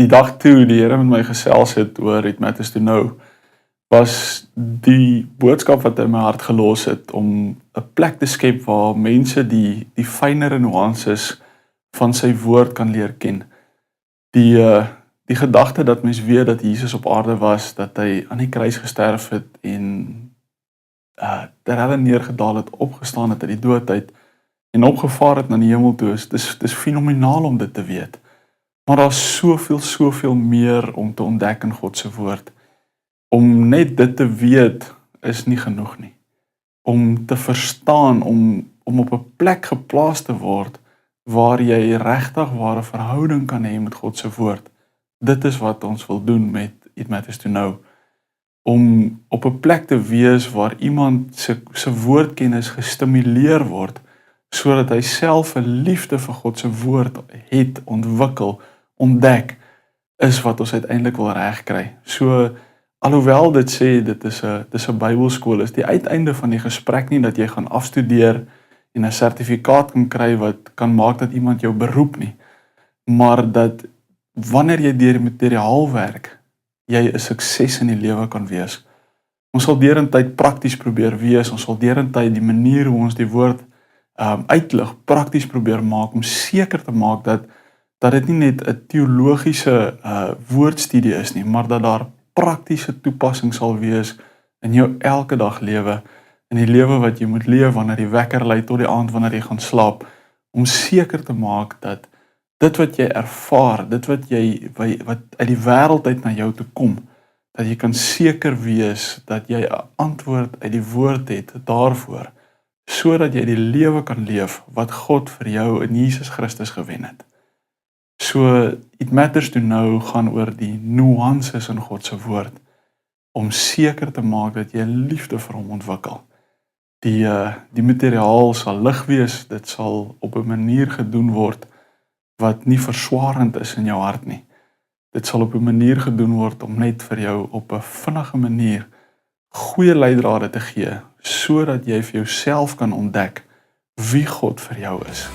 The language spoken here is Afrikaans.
die dag toe die Here met my gesels het oor It Matters to Know, was die boodskap wat in my hart gelos het om 'n plek te skep waar mense die fynere nuances van sy woord kan leer ken. Die gedagte dat mens weet dat Jesus op aarde was, dat hy aan die kruis gesterf het en terwyl hy neergedaal het, opgestaan het uit die dood uit en opgevaar het na die hemel toe, dis fenomenaal om dit te weet. Maar daar's soveel meer om te ontdek in God se woord. Om net dit te weet is nie genoeg nie. Om te verstaan, om op 'n plek geplaas te word waar jy regtig ware verhouding kan hê met God se woord. Dit is wat ons wil doen met It Matters to Know. Om op 'n plek te wees waar iemand se woordkennis gestimuleer word, sodat hy self 'n liefde vir God se woord het ontwikkel, ontdek, is wat ons uiteindelik wil regkry. So, alhoewel dit sê dit is 'n Bybelskool, is die uiteinde van die gesprek nie dat jy gaan afstudeer en 'n sertifikaat kan kry wat kan maak dat iemand jou beroep nie, maar dat wanneer jy deur die materiaal werk, jy 'n sukses in die lewe kan wees. Ons sal derentyd prakties probeer wees, ons sal derentyd die manier hoe ons die woord uitlig, prakties probeer maak, om seker te maak dat dit nie net 'n teologiese woordstudie is nie, maar dat daar praktiese toepassing sal wees in jou elke dag lewe, in die lewe wat jy moet leef wanneer die wekker lui tot die aand wanneer jy gaan slaap, om seker te maak dat dit wat jy ervaar, dit wat uit die wêreld uit na jou toe kom, dat jy kan seker wees dat jy 'n antwoord uit die woord het daarvoor, sodat jy die lewe kan leef wat God vir jou in Jesus Christus gewen het. So, It Matters to Know gaan oor die nuances in God se woord, om seker te maak dat jy liefde vir hom ontwikkel. Die materiaal sal lig wees, dit sal op 'n manier gedoen word wat nie verswarend is in jou hart nie. Dit sal op 'n manier gedoen word om net vir jou op 'n vinnige manier goeie leidrade te gee, sodat jy vir jouself kan ontdek wie God vir jou is.